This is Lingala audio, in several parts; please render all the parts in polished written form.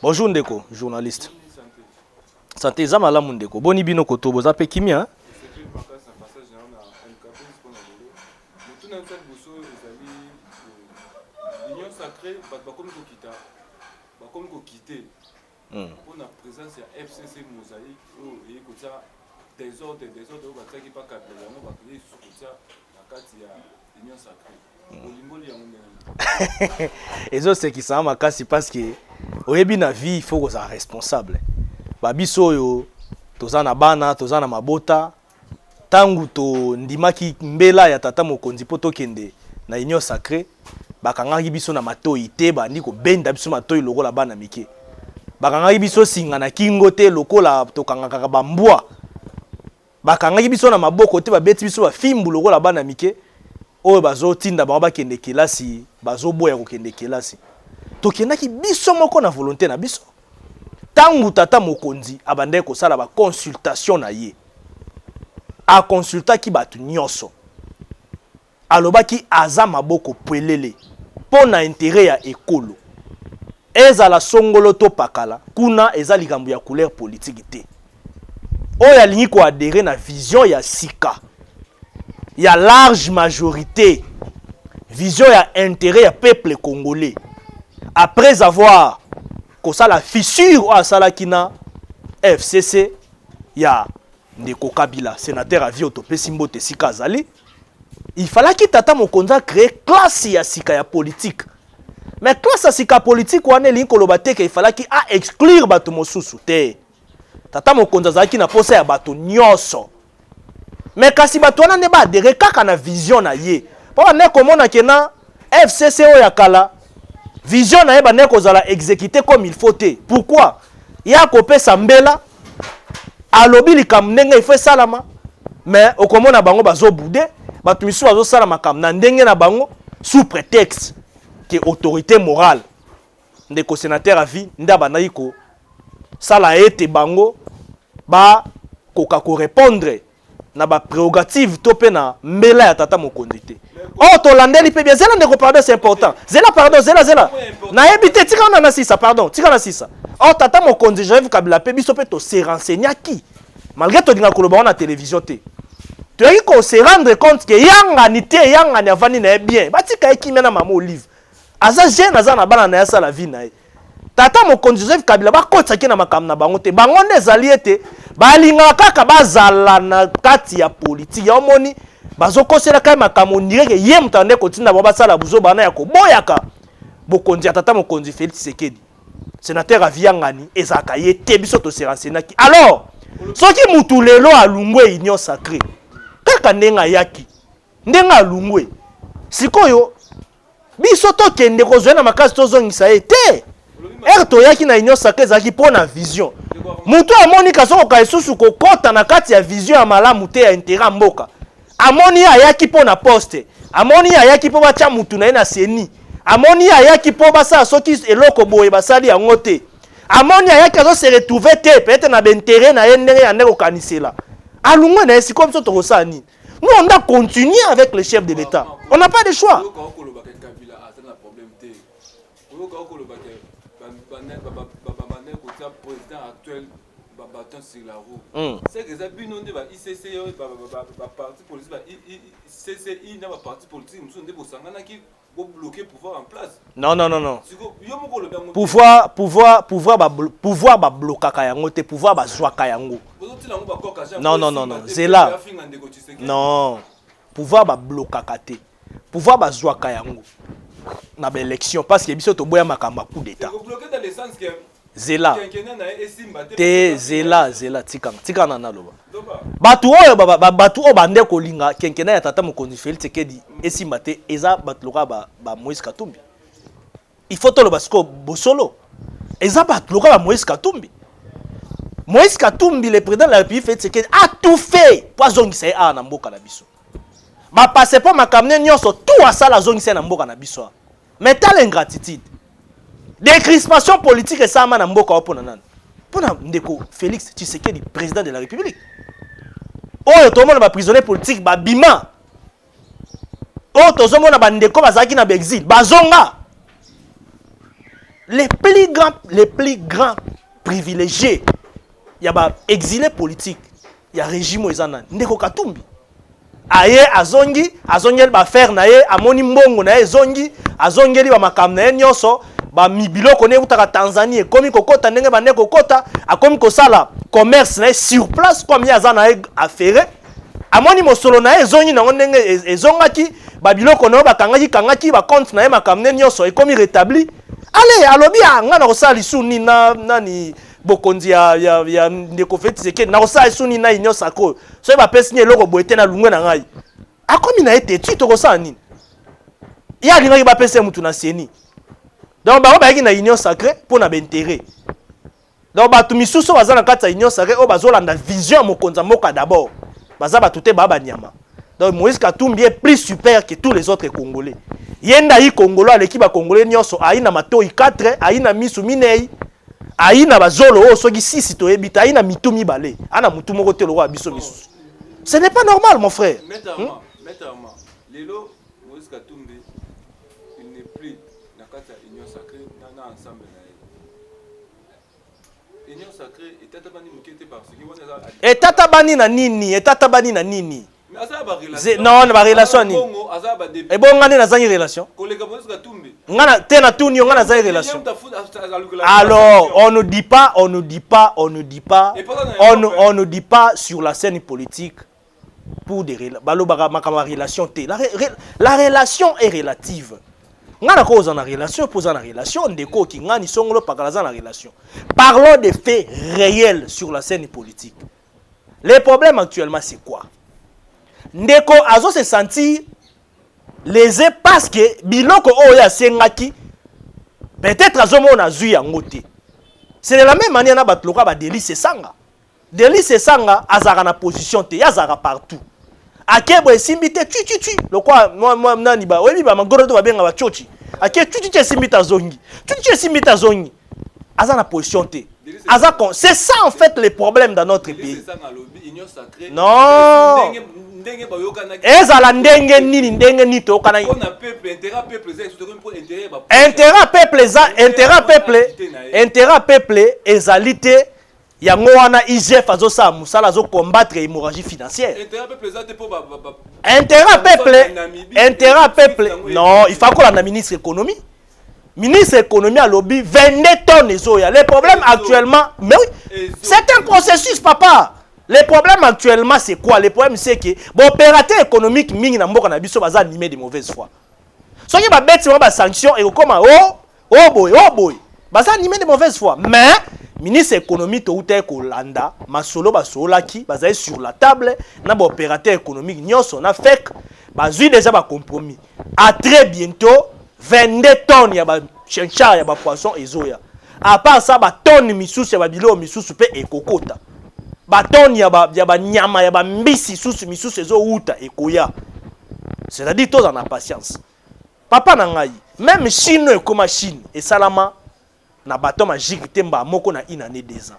Bonjour Ndeko, journaliste. Santé Zamala Mundeko. Boni bino koto boza pe kimia. L'union sacrée, comme quitter. Pour la présence de FCC Mosaïque, et que ça des ordres, qui pas capable, on va créer sur ça la carte de l'union sacrée. Et ça c'est qui ça m'a cassé parce que au début de la vie il faut qu'on soit responsable. Babiso yo tozana bana tozana mabota tangu to ndimaki mbela ya tata mokonzi poto kende na union sacrée bakangaki biso na matoi te bandi ko benda biso matoi lokola bana mike bakangaki biso singa na kingo te lokola tokangaka bambwa bakangaki biso na maboko te babeti biso ba fimbu lokola bana mike oyo bazo tinda ba kende kelasi bazo boya ko kende kelasi tokendaki biso moko na volonté na biso tangu tata mokonzi abande ko sala ba consultation na ye a consulta ki batu nyonso alobaki aza maboko pelele pona intérêt ya ekolo ezala songolo to pakala kuna eza likambo ya couleur politique te oyo alingi ko adhérer na vision ya sika ya large majorité vision ya intérêt ya peuple congolais après avoir kosa la fissure à Salakina FCC ya Ndeko Kabila sénateur à vie autopé Simbote Sika Zali il fallait que tata mokonza créer classe ya sika ya politique mais classe ya sika politique wane lingi koloba te il fallait qu'il a exclure bato mosusu te tata mokonza zaki na posa ya bato nyonso mais kasi bato wana ne ba adhérer kaka na vision na ye pa ne komona kena FCC o ya kala vision na ye ba ne kozala exécuter comme il faut te pourquoi ya kopesa mbela alobi likam ndenge il faut salama mais okomona bango bazo boudé bato misu bazo salama kam na ndenge na bango sous prétexte que autorité morale ndeko sénateur à vie ndaba na yiko sala ete bango ba koka ko répondre na ba prérogative to pe na mbela ya tata mokonzi te oh to landeli pe bien zela ndeko pardon c'est important zela pardon zela na ebité tika na sisa pardon tika na sisa oh tata mokonzi Joseph Kabila pe biso pe to se renseigner qui malgré to dinga koloba na télévision te tu as qu'on se rendre compte que yanga ni te yanga ni avani na bien batika ekimia na mama Olive aza jeune aza na bana na ya sala vie na ye tata mokonzi Joseph Kabila ba kotaki na makam na bango te bango nezali ete balinga kaka bazala na kati ya politique ya omoni bazokosela kai makamo ndire ye mutande kotinda ba basala buzo bana ya koboyaka bokonzi ya tata mokonzi Félix Tshisekedi sénateur aviangani ezaka ye te biso to se renseigner alors soki mutu lelo alungwe union sacrée kaka ndenga yaki ndenga alungwe sikoyo biso to kende kozwe na makasi tozongisa ye te to yaki na union sacrée zaki pona vision mutu amoni kasoko ka isusu kokota na kati ya vision ya malamu te ya intérêt mboka amoni ayaki pona poste amoni ayaki po bacha mutu na ye na seni amoni ayaki po basa soki eloko boye basali yango te amoni ayaki azo se retrouver te peut-être na bintérêt na ye ndenge ya ndeko kanisela alungwe na esi comme ça to sani nous on doit continuer avec le chef de l'état on n'a pas de choix président actuel bâton sur la roue. C'est que ça bin on dit ICC parti politique CCI na parti politique nous sommes des bosangana qui vont bloquer pouvoir en place. Non. Pouvoir ba bloquer yango te pouvoir ba zwaka yango. Non. C'est là. Non. Pouvoir ba bloquer te. Pouvoir ba zwaka yango. Na ba élection parce que biso to boya makamba coup d'état. Vous bloquez dans le sens que Zela te zela tika na loba batu oyo batu o bande ko linga kenkena ya tata mokonzi Félix Tshisekedi esimba te eza batu loka ba Moïse Katumbi il faut to loba siko bosolo eza batu loka ba Moïse Katumbi le président de la République Félix Tshisekedi a tout fait pour zongisa a na mboka na biso ba passeport makamne nyonso tout asala zongisa na mboka na biso mais tal ingratitude décrispation politique et ça na mboka opona nan pona ndeko Félix Tshisekedi président de la République oyo to mona ba prisonnier politique ba bima oyo to zo mona ba ndeko bazaki na exil bazonga les plus grands privilégiés, il y a exilés politiques, il y a régime Oizana, Ndeko Katumbi. Aye azongi ba faire nae amoni mbongo nae zongi azongeli ba makamna ye nyonso ba mibiloko ne utaka Tanzanie komi kokota ndenge ba ndeko kota akomi kosala commerce nae sur place comme yazana affaire amoni mosolo nae zongi na ndenge ezongaki ba biloko no bakangaki ba compte nae makamna nyonso ekomi rétabli allez alobi nga na kosala lisuni na nani bokonzi ya ndeko Tshisekedi na kosala lisuni na union sacrée so ba pesi ni eloko boete na lungwe na ngai akomi na ete tu to kosala nini ya linga ba pesi mutu na seni donc ba yaki na union sacrée pour na intérêt donc ba tu misuso bazana kata union sacrée o bazolanda vision mokonza moka d'abord baza ba tuté ba nyama donc Moïse Katumbi est plus super que tous les autres Congolais yenda yi Congolais aleki ba Congolais nyonso aina matoi 4 aina misu minei aina bazolo o soki 6 to ebita aina mitu mibale ana mutu moko te lo biso misusu. Ce n'est pas normal, mon frère. Mettez-moi. Lelo, Moïse Katumbi, il n'est plus dans la union sacrée, dans ensemble. Union sacrée, et tatabani mukete parce que et tatabani na nini. Non, ba relation ni. Et bon ngane na zangi relation. Collègue Moïse Katumbi. Ngana tena tuni ngana zangi relation. Alors, on ne dit pas sur la scène politique pour des relations. La relation est relative. Ngana cause en relation, posant la relation, ndeko ki ngani songolo pakalaza la relation. Parlons des faits réels sur la scène politique. Les problèmes actuellement c'est quoi? Ndeko azo se sentir lésé parce que biloko oya sengaki peut-être azo mona zui yango te. C'est de la même manière na batloka ba Délice Sanga. Délice Sanga azara na position te, azara partout. Akebo esimbite tu. Lokwa moi nani ba oyebi ba mangoro to ba benga ba chochi. Ake tu esimbita zongi. Tu esimbita zongi. Azana position te. C'est ça en fait le problème dans notre pays. Non. Ezala ndenge nini ndenge nito kana intérêt peuple ezalité yango wana IGF azosa musala zo combattre hémorragie financière. Intérêt peuple non, il faut qu'on la ministre économie. Ministre économie à lobby 22 tonnes ezoya. Le problème actuellement, mais oui, c'est un processus papa. Le problème actuellement c'est quoi? Le problème c'est que bon opérateur économique mingi na mboka na biso baza animé de mauvaise foi. Soki ba bête ba sanction et comment oh boy baza animé de mauvaise foi. Mais ministre économique to uta kolanda masolo basolaki baza sur la table na ba opérateur économique nyonso na fek bazui déjà ba compromis. À très bientôt 22 tonnes ya ba chenchar ya ba poisson ezoya. À part ça ba tonne misusu ya ba bilo misusu pe ekokota. Baton ya ba nyama ya ba mbisi misusu ezo uta ekoya. C'est-à-dire tous en a patience. Papa na ngai, même Chine comme Chine et salama na baton magique temba moko na une année 2 ans.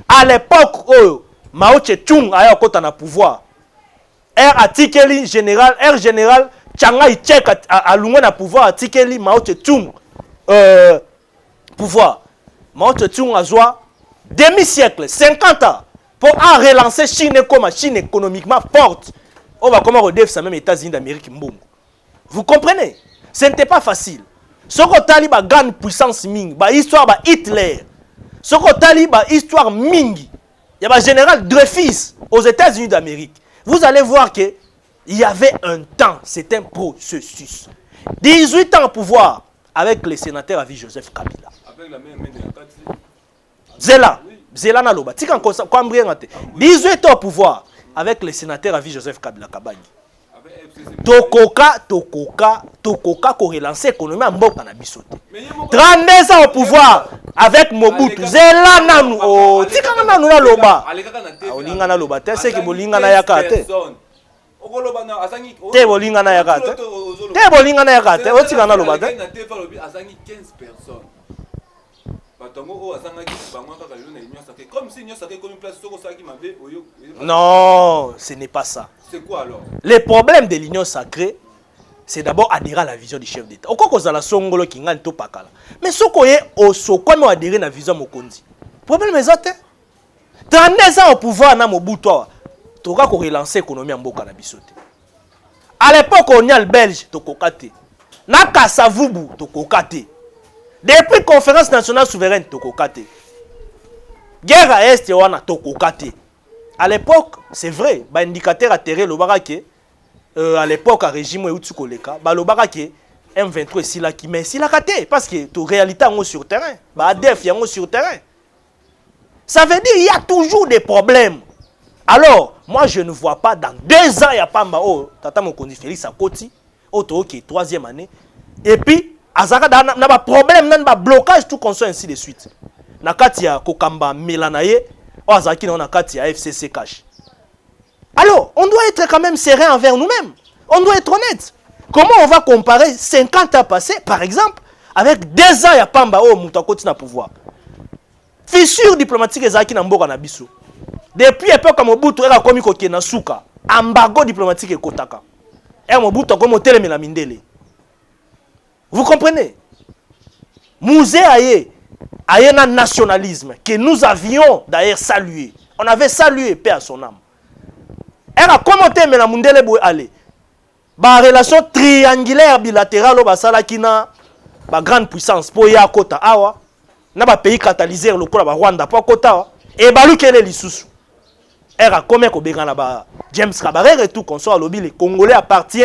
À l'époque où Mao Tse-tung aya kota na pouvoir. Air général Chiang Kai-shek a lungwe na pouvoir atikeli Mao Tse-tung pouvoir. Mao Tse-tung a joie demi-siècle, 50 ans. Pour en relancer Chine comme Chine économiquement forte, on va comment redéfinir ça même États-Unis d'Amérique. Vous comprenez? Ce n'était pas facile. Ce qu'on taliba grande puissance ming, ba histoire ba Hitler. Ce qu'on taliba histoire ming, il y a ba général Dreyfus aux États-Unis d'Amérique. Vous allez voir que il y avait un temps, c'est un processus. 18 ans au pouvoir avec le sénateur à vie Joseph Kabila. Avec la même de Zela na loba. Tika kwa mbriengate. 18 ans au pouvoir avec le sénateur à vie Joseph Kabila Kabangi. Tokoka ko relancer l'économie en mboka na biso te. 32 ans au pouvoir avec Mobutu. Zela nanu oh tika nanu na loba. Olinga na loba te c'est que bolinga na yaka te. Te bolinga na yaka te. Te bolinga na yaka te. Otika na loba te. Non, ce n'est pas ça. C'est quoi alors? Le problème de l'union sacrée, c'est d'abord adhérer à la vision du chef d'État. Oko kozala songolo ki ngani to pakala. Mais soko ye osokwa adhérer na vision mokonzi. Problème ezate. 32 ans au pouvoir na Mobutu awa. Toka ko relancer économie en mboka na biso te. À l'époque coloniale belge tokokate. Na Kasavubu tokokate. Depuis conférence nationale souveraine tokokate. Guerre à Est wana tokokate. À l'époque, c'est vrai, ba indicateur atterré le barake à l'époque à régime eutu koleka, ba le barake M23 si la qui mais si la katé parce que to réalité en sur terrain, ba ADF yango sur terrain. Ça veut dire il y a toujours des problèmes. Alors, moi je ne vois pas dans 2 ans il y a pas oh tata Mokonzi Félix Akoti, auto qui 3e année et puis azaka na ba problème na ba blocage tout qu'on soit ainsi de suite. Na kati ya kokamba melanaye o azaki na kati ya FCC cash. Alors, on doit être quand même serein envers nous-mêmes. On doit être honnête. Comment on va comparer 50 ans passés, par exemple, avec 2 ans ya pamba o mutakoti na pouvoir. Fissure diplomatique ezaki na mboka na biso. Depuis époque comme Mobutu era komi ko kena suka, embargo diplomatique ekotaka. Et Mobutu comme telemi na mindele. Vous comprenez? Musée aye na nationalisme que nous avions d'ailleurs salué. On avait salué paix à son âme. Elle a commenté mais la mundele boy aller. Ba relation triangulaire bilatérale au basala kina ba grande puissance pour ya kota awa na ba pays catalyseur lokola ba Rwanda pour kota wa et balu kele lisusu. Elle a comme ko bengana ba James Kabaré et tout consort lobby les Congolais appartient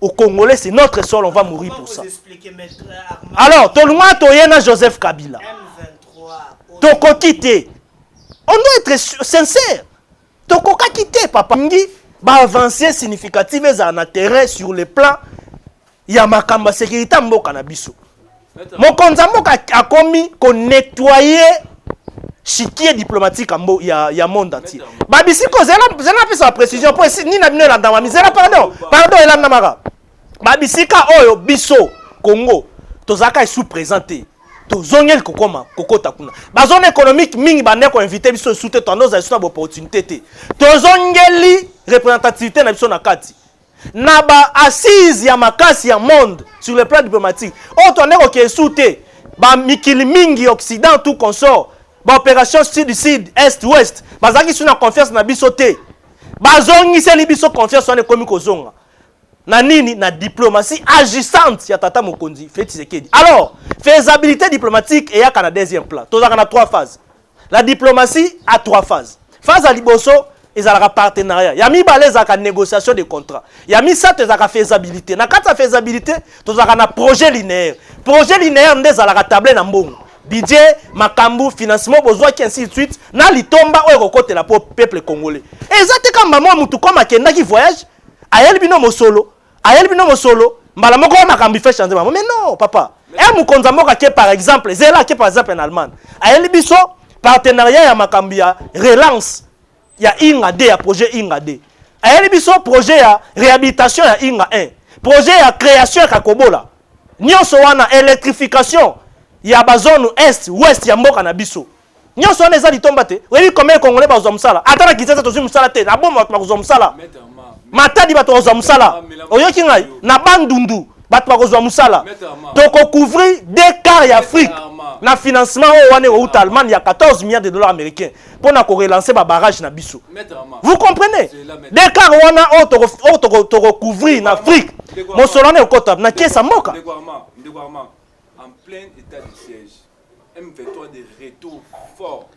aux Congolais, c'est notre sol, on va mourir pour ça. Alors, tout le monde toyena Joseph Kabila. Toko quitter. On doit être sincère. Toko quitter papa ngi ba avancée significative za na terrain sur le plan ya makamba sécurité mboka na biso. Mon konzamboka a commis qu'on nettoyer chiquier diplomatique ya monde entier. Babisi ko zela pesa précision pour ni na bino la ndama misera pardon ela namara. Babisi ka oyo biso Congo tozaka sous présenté. Tozongel kokoma kokota kuna. Ba zone économique mingi bande ko inviter biso soute tendance à sur opportunité te. Tozongeli représentativité na biso na kati. Na ba assise ya makasi ya monde sur le plan diplomatique. O tonne ko ke soute ba mikili mingi occident tout consort. Ba opération sud-sud, est-ouest. Bazaki suna confiance na biso te. Bazongi seli biso confiance na komi kozonga. Na nini na diplomatie agissante ya tata Mokonzi Félix Tshisekedi. Alors, faisabilité diplomatique et ya kana deuxième plan. Tozaka na 3 phases. La diplomatie a 3 phases. Phase à liboso ezalaka partenariat. Ya mi baleza ka négociation de contrat. Ya mi sa tezaka faisabilité. Na kata faisabilité tozaka na projet linéaire. Projet linéaire ndezalaka table na mbongo. Budget, makambu, financement, besoin qui ainsi de suite. Na litomba oyo kote la peuple congolais. Ezate kamba mo mutu koma kenda ki voyage. Ayel bino mosolo. Ayel bino mosolo. Mbala moko makambu fait changer maman. Mais non, papa. Et mukonza moko ke par exemple, zela ke par exemple en Allemagne. Ayel biso partenariat ya makambu ya relance. Ya Inga D, ya projet Inga D. Ayel biso projet ya réhabilitation ya Inga 1. Projet ya création ya Kakobola. Nyonso wana électrification. Il y a une zone est, ouest, il y a mboka na biso. Nyon so neza litomba te. Oui, combien congolais bazwa musala? Atana kitasa tozu musala te. Na bomba bazwa musala. Matadi bato bazwa musala. Oyoki ngai na bandundu bato bazwa musala. Toko couvrir 2 quarts d'Afrique. Na financement o wane o Allemagne il y a 14 milliards de dollars américains pour na ko relancer ba barrage na biso. Vous comprenez? 2 quarts wana o toko couvrir na Afrique. Mo solane okota na kesa mboka. En plein état de siège, M23 de retour fort,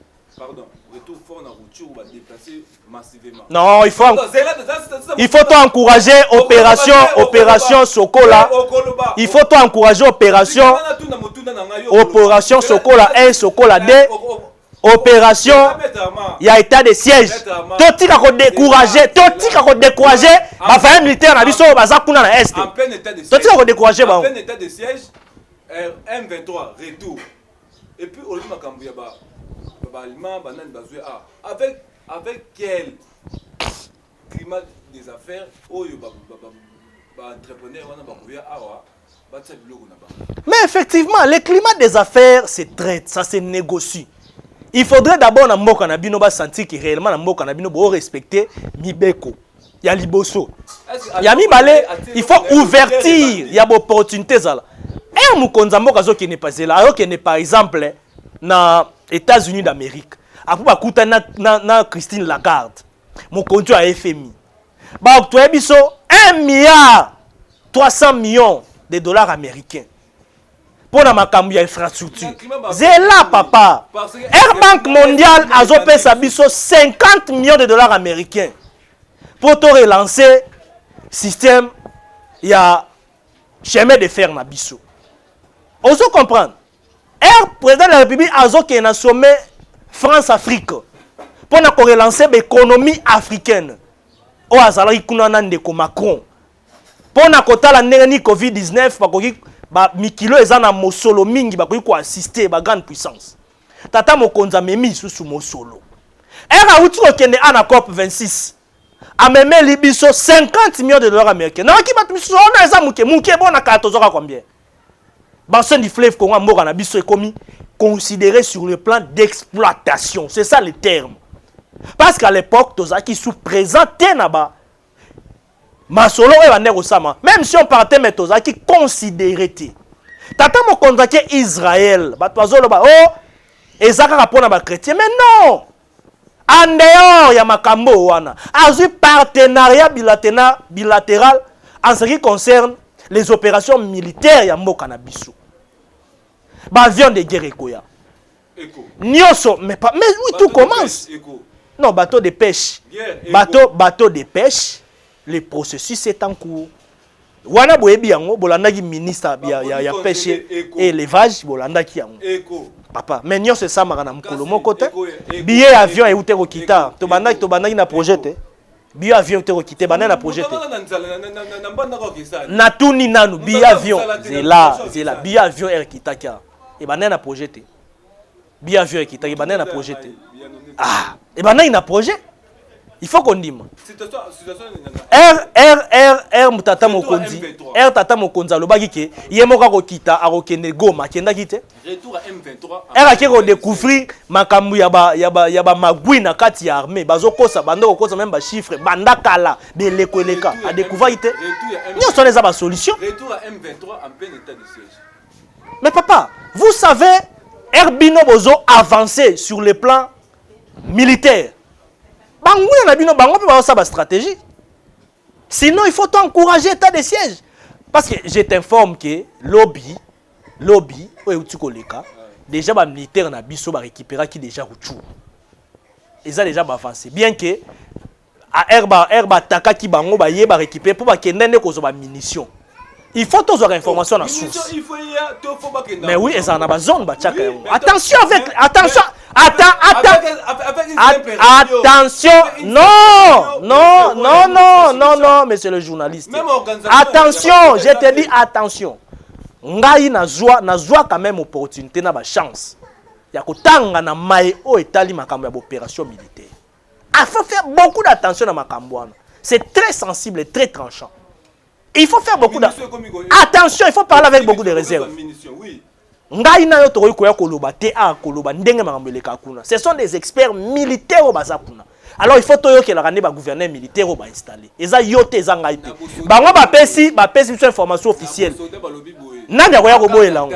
retour fort dans la rupture, on va déplacer massivement. Non, il faut encourager opération Sokola. Il faut encourager opération Sokola 1, Sokola 2. Opération, il y a état de siège. Tout a découragé, ma famille militaire n'a pas besoin de est. En plein état de siège. Tout a découragé. En plein état de siège. M23 retour et puis au lieu avec quel climat des affaires mais effectivement le climat des affaires c'est traite, ça se négocie. Il faudrait d'abord na mboka na bino ba sentir que réellement na mboka na bino bo respecter mibeko ya liboso ya mibale il faut ouverture ya opportunité zala mokonzi mboka azokende pasela ayokende par exemple na États-Unis d'Amérique apo bakuta na Christine Lagarde mokonzi ya FMI baoctroye biso 1 milliard 300 millions de dollars américains pour la makambu ya infrastructure zela papa Air Banque mondiale azopesa biso 50 millions de dollars américains pour te relancer système ya chemin de fer na biso. Oso comprendre. Président de la République azoke na sommet France-Afrique pour na relancer l'économie africaine. O azalaki kuna na ndeko Macron. Pour na kotala ndenge ni COVID-19 bakoki ba mikilo eza na mosolo mingi bakoki ko assister ba grande puissance. Tata mokonza memi susu mosolo. Era uti okende ana COP 26. Ameme libiso 50 millions de dollars américains. Na ki batu biso ona eza muke bona ka tozoka combien? Bassin du fleuve Congo mboka na biso ekomi considéré sur le plan d'exploitation. C'est ça le terme. Parce qu'à l'époque tozaki sous présenté naba masolo e bande osama. Même si on partait mais tozaki considéré té. Tata mokonza ke Israël, batu azoloba oh ezaka rapona ba chrétien mais non. En dehors ya makambo wana azui partenariat bilatéral en ce qui concerne les opérations militaires ya mboka na biso ba avion de guerre ekoya nyoso mais oui tout commence non bateau de pêche bateau de pêche le processus est en cours wana boyebi yango bolandaki ministre ya pêche et élevage bolandaki yango papa mais nyoso ça makana mukolo moko te billet avion et ute kokita to bandaki na projet te billet avion ute kokite bana na projet te na tuni nanu billet avion zela billet avion er kitaka et bana na projet te billet avion kitaka bana na projet te ah et bana na projet il faut qu'on dise tata mokonzi tata mokonzi alobaki ke ye moka kokita akokende Goma kenda kite retour à M23 akeko découvrir makambu ya ba magui na kati ya armée bazokosa bando kosa même ba chiffre banda kala beleko eleka a découvrir ite nous sont les ba solution retour à M23 en plein état de siège. Mais papa vous savez Herbino bozo avancer sur le plan militaire. Bangouna na bino bango pe ba sa ba stratégie. Sinon il faut encourager l'état de siège parce que je t'informe que lobby oyo tukoleka déjà ba militaire na biso ba récupérer qui déjà Ruchuru. Ils ont déjà avancé bien que à herba taka ki bango ba yeba récupérer pour ba kendene ko zo ba munitions. Il faut tous avoir information dans source. Mais oui, ils en ont besoin. Attention avec... Attention. Attention. Non, monsieur le journaliste. Attention, je te dis attention. Ngai na joie quand même opportunité na ba chance. Ya kotanga na mai o etali makambo ya opération militaire. Il faut faire beaucoup d'attention dans makambo. C'est très sensible et très tranchant. Il faut faire beaucoup attention, il faut parler avec beaucoup de réserve. Ce sont des experts militaires au Bazakuna. Alors il faut que la gouverneur militaire au installé. Et ça yote zangai. Bango ba pesi une information officielle. Nanga koya ko boyela.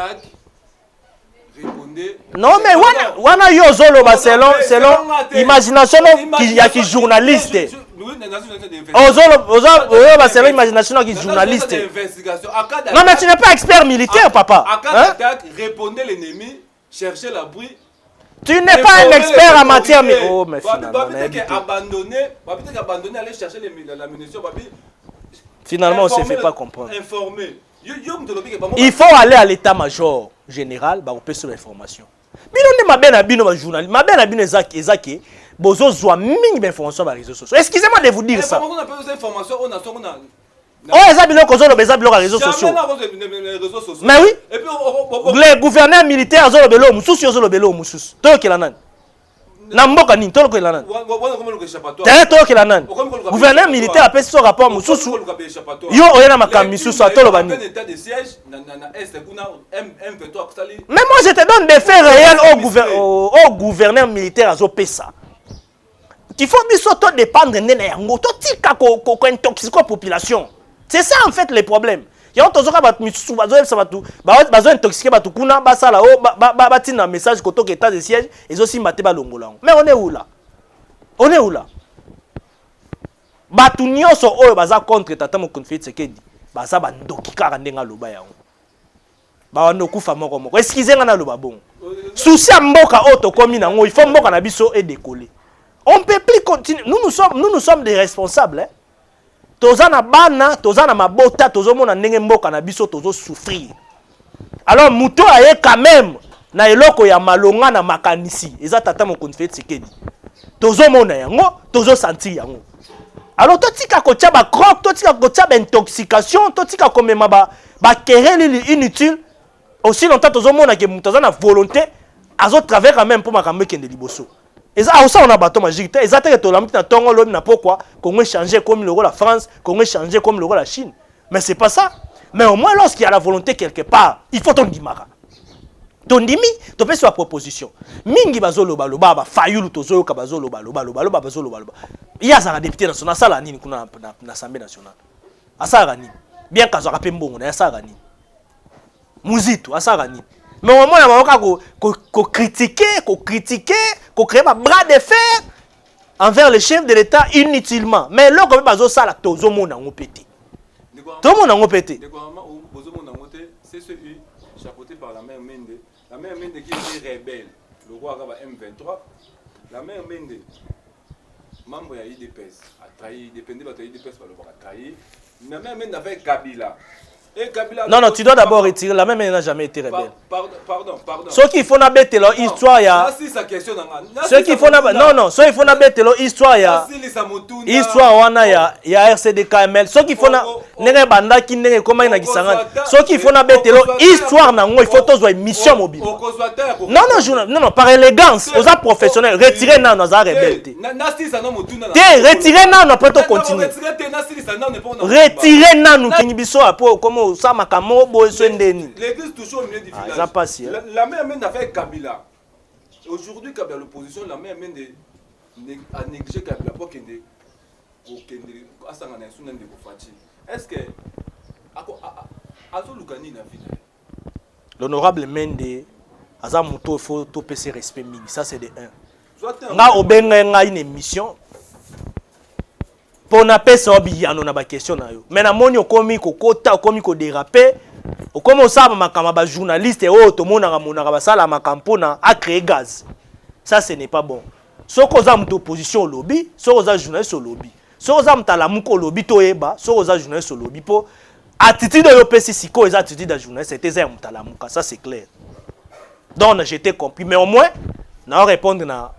Non mais wana yo zolo ba selon imagination qui journaliste. C'est l'imagination qui est journaliste. Non, mais tu n'es pas expert militaire, papa. Répondez l'ennemi, cherchez l'abri. Tu n'es pas un expert en matière militaire. Oh, mais abandonner, aller chercher la munition. Finalement, on ne se fait pas comprendre. Informer. Il faut aller à l'état-major général pour obtenir l'information. Bozo zoa mingi d'informations sur les réseaux sociaux. Excusez-moi de vous dire ça. Oh, les biloko zo le biloko réseaux sociaux. Mais oui. Et puis le gouverneur militaire zo le belo mususu zo le belo mususu. To ke la nan. Na mboka ni to ke la nan. To ke la nan. Gouverneur militaire a fait son rapport mususu. Yo oyena makam mususu atolo bani. Mais moi je te donne des faits réels au gouverneur militaire azo pesa. il faut biso to dépendre de yango to tika ko intoxiquer la population. C'est ça en fait le problème. Il y a toujours bat misusu bazo intoxiquer batu kuna basala o batina message koto que état de siège et aussi maté ba longolango. Mais on est où là? On est où là? Batu nyonso oyo baza contre tata mo conflit Tshisekedi. Baza bandoki kaka ndenga loba yango. Ba wando kufa moko moko. Excusez nga na loba bon. Souci ya mboka oyo tokomi nango, il faut mboka na biso et décoller. On peut plus continuer. Nous sommes des responsables. Hein? Tozana bana, tozana mabota, tozomona ndenge mboka na biso tozo souffrir. Alors muto aye quand même na eloko ya malonga na makanisi. Eza tata mo conflit Tshisekedi. Tozomona yango, tozo sentir yango. Alors totika ko tia ba croque, totika ko tia ba intoxication, totika ko mema ba querelle inutile. Aussi longtemps tozomona ke muto na volonté azo travers quand même pour makambe kende liboso. Et ça on a bateau magique. Et ça que to lamti na tongo l'homme na pourquoi Congo changer comme le rôle la France, Congo changer comme le rôle la Chine. Mais c'est pas ça. Mais au moins lorsqu'il y a la volonté quelque part, il faut ton dimara. Ton dimi, tu fais sur la proposition. Mingi bazolo baloba ba fayulu tozo ka bazolo baloba bazolo baloba. Il y a ça député national ça la nini kuna na l'Assemblée nationale. Asara nini. Bien kazo ka pembongo na asara nini. Muzito asara nini. Mais au moins on a critiquer, qu'on crée un bras de fer envers le chef de l'État inutilement. Mais là, comme bazo ça, tout le monde a pété. Tout le monde a pété. C'est celui chapeauté par la mère Mende. La mère Mende qui est rebelle. Le roi Raba M23. La mère Mende, membre de l'IDPS, a trahi, dépendait de l'IDPS par le roi, a trahi. La mère Mende avait Kabila. Non, tu dois d'abord retirer. La même n'a jamais été rebelle. Pardon. Ceux qui font n'abêter leur histoire, il y a. Ceux qui font n'abêter leur histoire, il y a. Histoire, il y a RCD KML. Ceux qui font n'abêter banda qui n'est comment il y a. Ceux qui font n'abêter leur histoire, il faut tous une mission mobile. Non, par élégance, aux arts professionnels, retirez dans nos arts rebelles. Retirez dans nos peut continuer. Retirez dans nous qui n'y après comment. L'église toujours au milieu du village. La mère mène avec Kabila. Aujourd'hui, Kabila l'opposition, la mère mène à négliger Kabila pour qu'il ne est-ce que l'honorable Mende Aza Muto il faut tout passer respect mini. Ça c'est de 1. Nga obenga une émission. Pour na pesa obiyano na ba question na yo. Mais na moni okomi ko kota okomi ko déraper. Okomi osaba makama ba journaliste o to monaka monaka ba sala makampona a créer gaz. Ça ce n'est pas bon. Soko za muto opposition au lobby, soko za journaliste au lobby. Soko za mutala muko lobby to yeba, soko za journaliste au lobby po attitude yo pesi siko eza attitude da journaliste c'était za mutala muka, ça c'est clair. Donc j'étais compris mais au moins na répondre na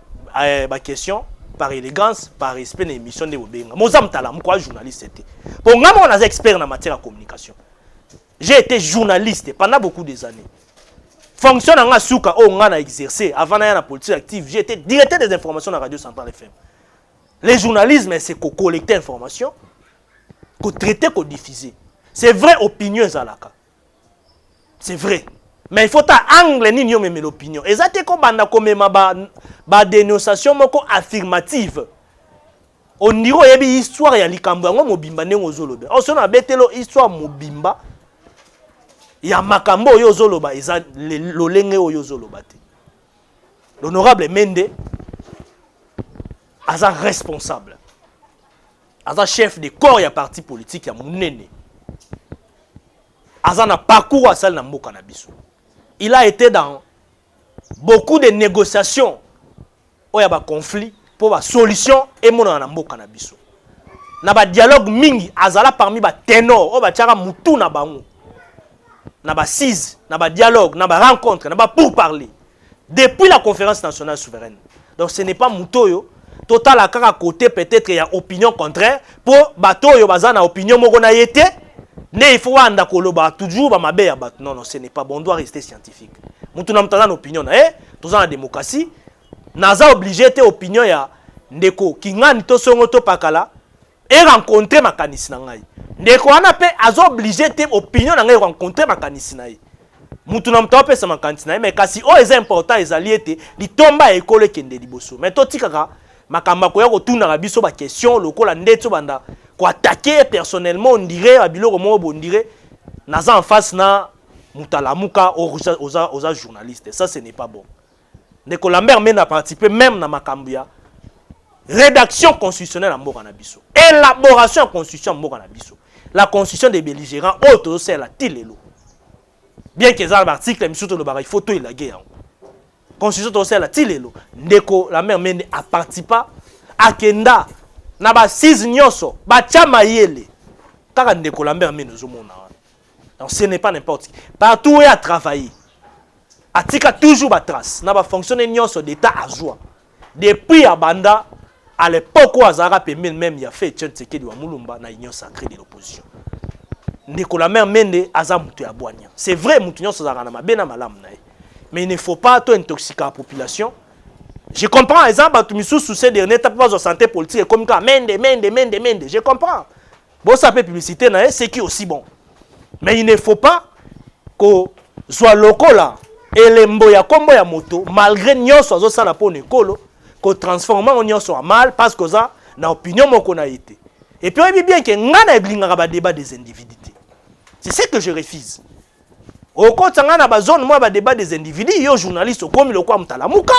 ba question. Par élégance, par respect de l'émission de Bobenga. Moi, je suis journaliste. Pour moi, je suis expert en matière de communication. J'ai été journaliste pendant beaucoup d'années. Fonction dans la souka, on a exercé avant d'aller la politique active. J'ai été directeur des informations dans la radio Centrale FM. Le journalisme, c'est qu'on collecte informations, qu'on traite, qu'on diffuse. C'est vrai, opinion, Zalaka. C'est vrai. Mais il faut un angle ni même l'opinion. Et ça, c'est comme ma dénonciation affirmative. On dirait qu'il y a une histoire, il y a l'Ikamba, Mobimba, Nezoloba. On a histoire Mobimba. Il y a Makambo, Yozoloba, il y a l'Olenge, Yozoloba. L'honorable Mende, est responsable. Est chef de corps, il y a parti politique, il y a Mounene. Il y a un parcours à salle dans le Cannabis. Il a été dans beaucoup de négociations où il y a des conflits pour la solution et mon anambo cannabis. Na ba dialogue mingi azala parmi ba ténor o ba tiara mutu na bango. Na ba sise, na ba dialogue, na ba rencontre, na ba pour parler depuis la conférence nationale souveraine. Donc ce n'est pas mutoyo total à côté peut-être il y a opinion contraire pour bato yo bazana opinion moko na yete. Mais il faut anda koloba toujours ba mabe ya bat. Non, ce n'est pas bon, on doit rester scientifique. Mutu na mtana opinion na tous en démocratie. Naza obligé te opinion ya ndeko kingani to songo to pakala et rencontrer makanisi na ngai. Ndeko wana pe azo obligé te opinion na ngai rencontrer makanisi na ye. Mutu na mtana pe sa makanisi na ye mais kasi o est important ezali ete li tomba ekole kende liboso. Mais to tikaka makamba koya ko tuna ka biso ba question lokola ndetso banda ko attaquer personnellement on dirait abiloko mo on dirait naza en face na mutalamuka aux journalistes. Ça ce n'est pas bon. Ndeko Lambert mène à participer même na makambia rédaction constitutionnelle en mboka na biso. Élaboration de constitution en mboka na biso. La constitution des belligérants auto c'est la tilelo. Bien que ça l'article il faut tout la guerre. Constitution to c'est la tilelo. Ndeko Lambert mène à participer à kenda na ba 6 nyoso ba chama yele. Kaka Ndeko Lambert mène ozomona. Donc ce n'est pas n'importe qui. Partout où il a travaillé. Atika toujours ba trace. N'a pas fonctionné nyoso d'état à joie. Depuis Abanda à l'époque où Azara Pemel même il a fait Tchétséké de Mulumba na union sacrée de l'opposition. Nicolas Mer Mende Aza Moutou Abouania. C'est vrai Moutounion Sazarana Mabena Malam nae. Mais il ne faut pas tout intoxiquer la population. Je comprends exemple tu misou sous ces derniers t'as pas de santé politique comme ça Mende. Je comprends. Bon ça peut publicité nae c'est qui aussi bon. Mais il ne faut pas que soit lokola et les mboya kombo ya moto malgré nyonso azo sala po nekolo ko transformer on nyonso a mal parce que ça na opinion moko na été. Et puis on dit bien que ngana eblingaka ba débat des individus. C'est ce que je refuse. Au côté ngana ba zone moi ba débat des individus yo journaliste comme le quoi mutalamuka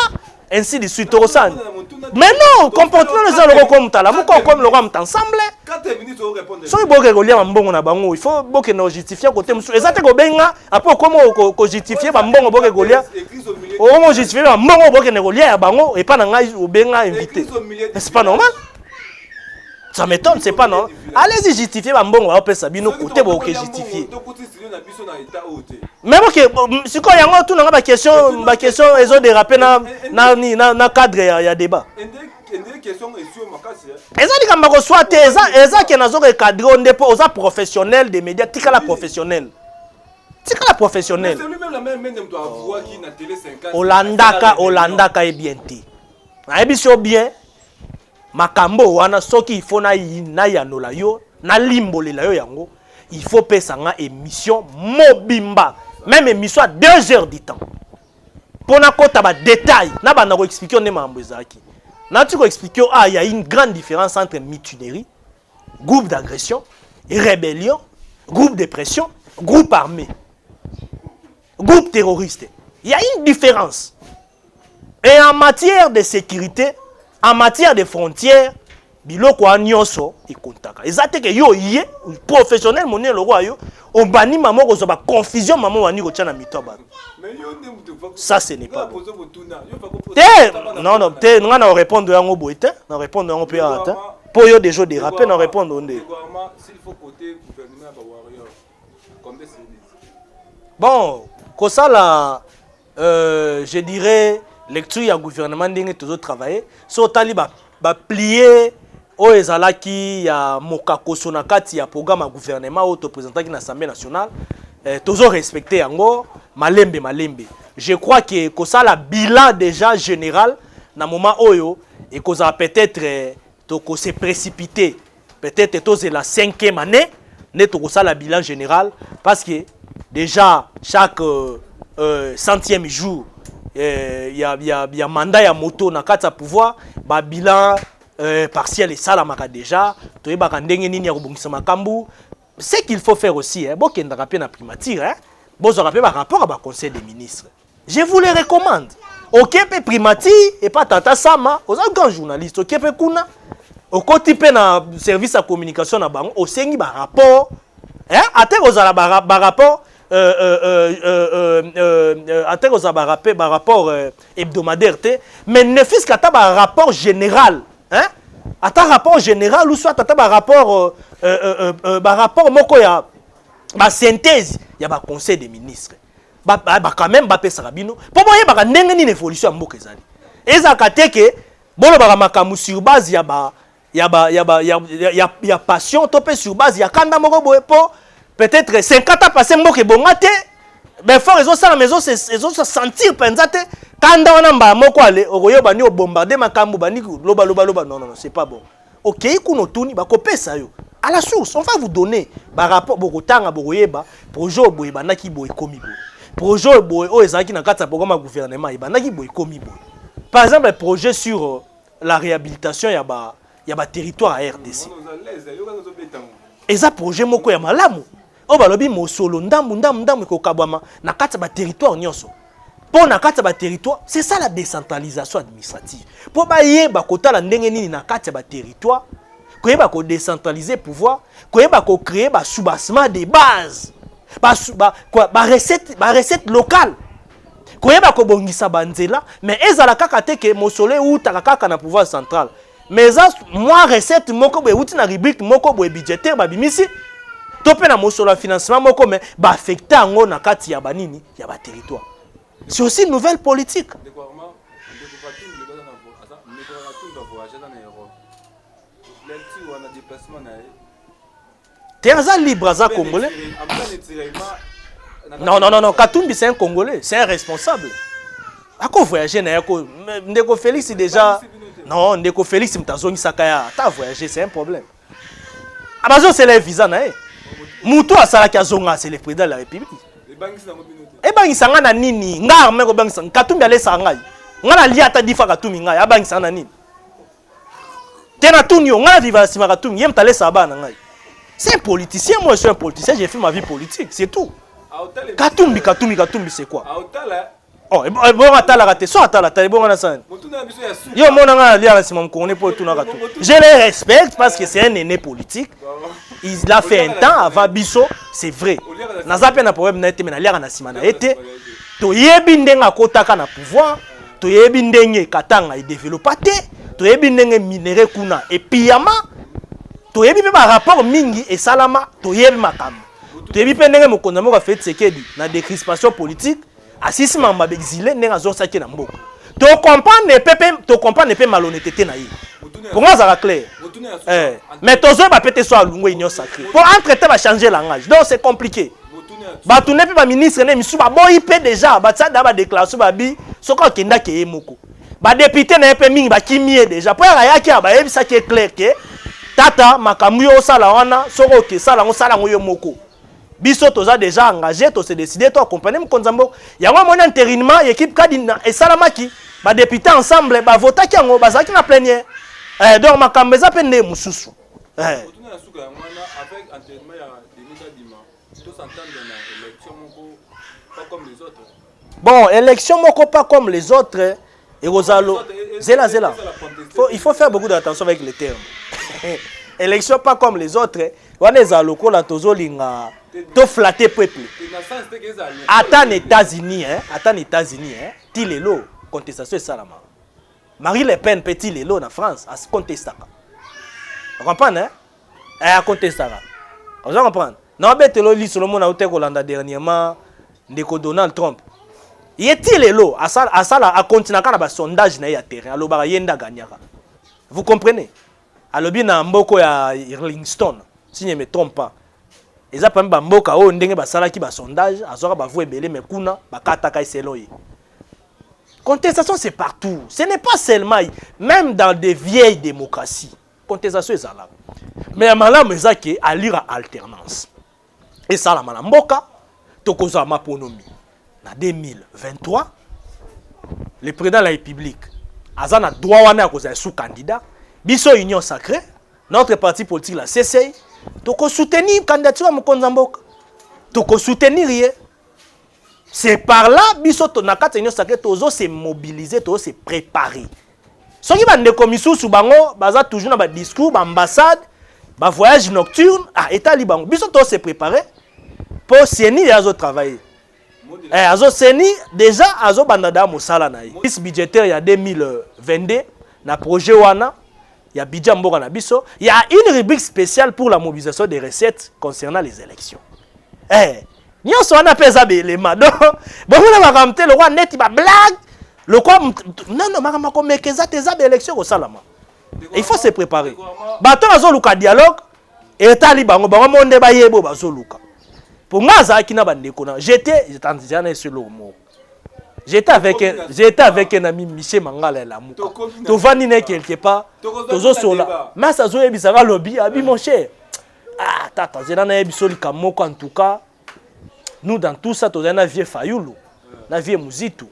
ainsi de suite au sein. Mais non, comportement les gens comme mutalamuka comme le quoi ensemble. 4 minutes au répondre. So iboke ko lia mbongo na bango, il faut boke na justifier côté musu. Ezate ko benga après comment ko justifier ba mbongo boke ko lia. Comment justifier ba mbongo boke na ko lia ya bango et pas na ngai o benga invité. C'est pas normal. Ça m'étonne, c'est pas normal. Allez-y justifier ba mbongo ba pesa bino côté boke justifier. Mais ok, si ko yango tout na ba question ezo déraper na cadre ya débat. Eza dikamba ko soit eza ke nazo ke cadre on depo oza professionnel des médias tikala professionnel. Tikala professionnel. C'est lui-même la même de toi voix qui na télé 50. Holandaka est bien ti. Na ebiso bien makambo wana soki il faut na yanola yo na limbolela yo yango il faut pesa nga émission mobimba même émission à 2 heures du temps. Pour na kota ba détail na ba na ko expliquer on est mambo ezaki. Na tu ko expliquer il y a une grande différence entre mutinerie, groupe d'agression, rébellion, groupe de pression, groupe armé, groupe terroriste. Il y a une différence. Et en matière de sécurité, en matière de frontières, biloko anyonso ikontaka. Ezate ke yo yé professionnel moné le roi yo, on bani maman ko ba confusion maman wani ko tchana mitoba. Ça ce n'est pas. Non, on va répondre à un boité, on répondre à un peu à pour yo des jours de rappel, on répondre on dit. Bon, comme ça là, je dirais lecture du gouvernement dingue toujours travailler. So taliba ba plier o ezalaki ya mokako na kati ya programme gouvernement auto présentant qui na Assemblée nationale, toujours respecter yango malembe. Je crois que ça la bilan déjà général na moment oyo et que ça peut-être to se précipiter peut-être to c'est la 5e année ne to ça la bilan général parce que déjà chaque 100e jour il y a mandat ya moto na kati ya pouvoir ba bilan partiel et ça la maka déjà to yeba ka ndenge nini ya kobongisa makambu. Ce qu'il faut faire aussi bon kenda rappeler na primature bon ça rappeler par rapport à ba conseil des ministres. Je vous les recommande. Ok, pe primati et pas tata sama, aux grand journalistes, ok pe kuna. Au côté pe na service à communication na bango, au sengi ba rapport. Hein? Ate ozala ba rapport ate ozala ba rapport hebdomadaire te, mais ne fils qu'ata ba rapport général, hein? Ata rapport général ou soit ata ba rapport moko ya ba synthèse, ya ba conseil des ministres. Quand même ba pesa rabino po boye ba ndenge ni évolution mboka ezali ezaka teke bolo ba makamu sur base ya passion to pe sur base ya kanda moko boye po peut-être 50 ans passé mboka bongate mais fort ezo sala maison se sentir pensate kanda wana mba moko ale okoyo bani o bombarder makambu bani loba non c'est pas bon. OK kuno tuni ba kopesa yo à la source on va vous donner ba rapport bokotanga bokoyeba projet boye banaki boye komi boye projet boy o ezaki na kati ya programme gouvernement ibandaki boy komi boy. Par exemple, le projet sur la réhabilitation ya ba territoire à RDC. Eza projet moko ya malamu. O balobi mosolo ndambu ekokabwama na kati ba territoire nyonso. Pour na kati ba territoire, c'est ça la décentralisation administrative. Pour ba yeba kotala ndenge nini na kati ba territoire, koyeba ko décentraliser pouvoir, koyeba ko créer ba soubassement de base. Ba recette locale. Koyeba ko bongisa banzela, mais ezala kaka te ke mosolo ou kaka na pouvoir central. Mais ça moi recette moko be outi na rubrique moko bo budgétaire ba bimisi. Topé na mosolo financement moko mais ba affecter ngo na kati ya banini ya ba territoire. C'est aussi une nouvelle politique. T'es un libre à Congolais? Non, Katumbi c'est un Congolais, c'est un responsable. À quoi voyager Ndeko Félix déjà. Non, Ndeko Félix Mtazongi Sakaya, t'as voyagé, c'est un problème. Amazon c'est les visas, Moutou à Salaka Zonga, c'est le président de la République. Et ben, il s'en a nini, n'a pas de Katumbi allait s'en aller. On a lié à ta difa Katumbi, n'a pas de nini. Tena Tunio, on a vivé à Simaratumi, yem t'allais s'aban. C'est un politicien, moi je suis un politicien, j'ai fait ma vie politique, c'est tout. Katumbi, c'est quoi? Oh, et bon, attends la raté, soit attends la télé, bon, on a ça. Yo, mon a lié à Simon Kone pour tout le monde. Je les respecte parce que c'est un aîné politique. Il a fait un temps avant Bisso, c'est vrai. Nazape na problème na été mais na lié à Simana été. To yebi ndenga kotaka na pouvoir, to yebi ndenge katanga et développer to yebi ndenge minéré kuna et piyama, to yebi pe ba rapport mingi et salama, to yebi makambo. To yebi pe ndenge mokonza moko fait sekedi na décrispation politique. Assisi mamba exilé ndenga zo saki na mboka. To comprendre pe malhonnêteté na yi. Pour moi ça va clair. Mais tozo ba pété so alungo union sacrée. Pour entreter va changer langage. Donc c'est compliqué. Ba tourner pe ba ministre ne misu ba boyi pe déjà ba ça da ba déclaration ba bi soko kenda ke moko. Ba député na pe mingi ba kimie déjà. Pour ya ki ba yebi ça qui est clair que tata makambu yo sala wana soko ke sala ngo sala ngo yo moko. Biso toza déjà engagé, to se décidé, to accompagner Mkonzambo. Yango mon intérinement, équipe Kadina et Salamaki, ba député ensemble, ba vota ki yango bazaki na plénière. Donc makambeza pe ne mususu. Avec entraînement ya Denis Dima, to s'entendre dans élection moko pas comme les autres. Bon, élection moko pas comme les autres. Et Rosalo, zela. Il faut faire beaucoup d'attention avec les termes. Élection pas comme les autres. Wana ezaloko la tozo linga. To flatter peuple. Attends États-Unis, Tilelo, contestation salama. Marie Le Pen petit Lelo na France, a contesté. Vous comprenez a contesté. Vous comprenez? Non betelo li Solomon na Ote Kolanda dernièrement ndeko Donald Trump. Yeti Lelo a continuer na ba sondage na ya terrain, aloba yenda gagnaka. Vous comprenez? Alobi na mboko ya Irlingstone, si je ne me trompe pas. Et ça, parmi Bamboka, on ndenge basalaki ba sondage, azora ba voix belé mais kuna ba kataka seloyi. Contestation c'est partout. Ce n'est pas seulement même dans des vieilles démocraties. Contestation est là. Mais malamu ezaki à lire alternance. Et ça la malamboka tokoza maponomi. Na 2023, le président de la République azana droit wana koza sous candidat, biso union sacrée, notre parti politique la CCI. Toko soutenir candidature à Mkonzamboka. Toko soutenir. C'est par là, biso to nakata union sacrée tozo se mobiliser, tozo se préparer. Soki bande commission sous bango, baza toujours na ba discours, ba ambassade, ba voyage nocturne, état libango. Biso to se préparer pour seni azo travailler. Azo seni déjà azo bandada mosala na yi. Bis budgétaire il y a 2022 na projet wana. Il y a budget mboka na biso, il y a une rubrique spéciale pour la mobilisation des recettes concernant les élections. Nyon so na pesa be élément. Donc bon na makamte le roi net ba blague. Le quoi non makamako mekeza teza be élection au salama. Il faut se préparer. Bato azo luka dialogue et tali bango monde ba yebo bazo luka. Pour moi ça qui na bandeko na j'étais sur le mot. J'étais avec un ami Michel Mangala la Mouka. Tu vas ni quelque part. Tozo sola. Mais ça zo ebisaka lobby abi mon cher. Ah tata, j'ai na ebisoli kamoko en tout cas. Nous dans tout ça toza na vie Fayulu. Na vie Muzitu.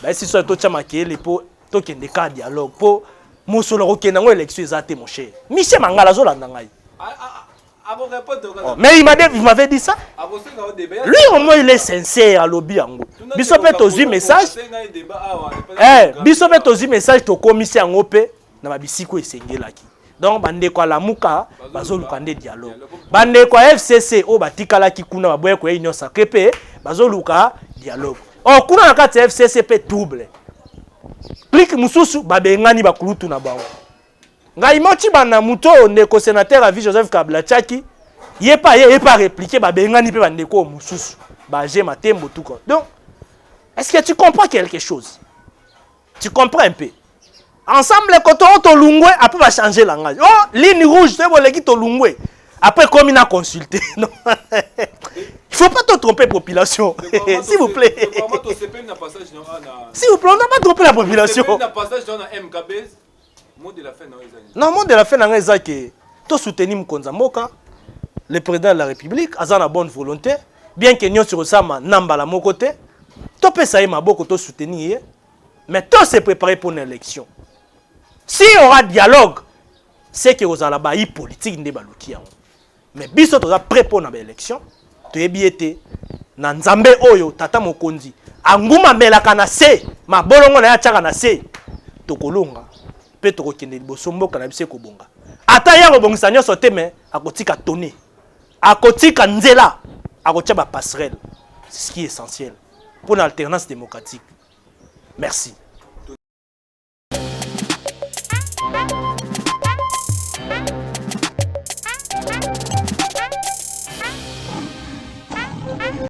Ba si so to chama kele po to kende ka dialogue po mosolo okenda ngo élection ezate mon cher Michel Mangala zolanda ngai mais il m'avait dit ça lui au moins il est sincère à lobby yango biso pe tozi message biso pe tozi message to komisi yango pe na babisiko esengelaki donc bande ko la muka bazoluka nde dialogue bande ko FCC o batikalaki kuna baboye ko union sacrée pe bazoluka dialogue kuna na kati FCC pe double clic mususu babengani bakulutu na bango ngai moti bana muto ndeko sénateur à vie Joseph Kabila Tchaki yé pas répliquer babengani pe bandeko mususu ba j'ai matembo tout quoi. Donc est-ce que tu comprends quelque chose? Tu comprends un peu? Ensemble les cotons to lungwe après va changer langage. Oh ligne rouge c'est bon les qui to lungwe après comme il a consulté. Non. Il faut pas te tromper population. S'il vous plaît. S'il vous plaît, on n'a pas trompé la population. Non, mot de la fin dans les que tout soutenir Mkonza Moka, le président de la République, a la bonne volonté, bien que nous sur ça namba la mon côté, tout peut ça ma beaucoup tout soutenir, mais tout se préparer pour une élection. Si on aura dialogue, c'est que vous allez la politique de baluki. Mais biso tu as prêt pour une élection, tu es biété, na nzambe oyo tata mokonzi, anguma melaka na se, ma bolongo na ya tchaka na se, tokolonga. Petro kende bosombo kana bise ko bonga ata yango bongisa nyoso te mais akotika toné akotika nzela akotia ba passerelle c'est ce qui est essentiel pour l'alternance démocratique. Merci.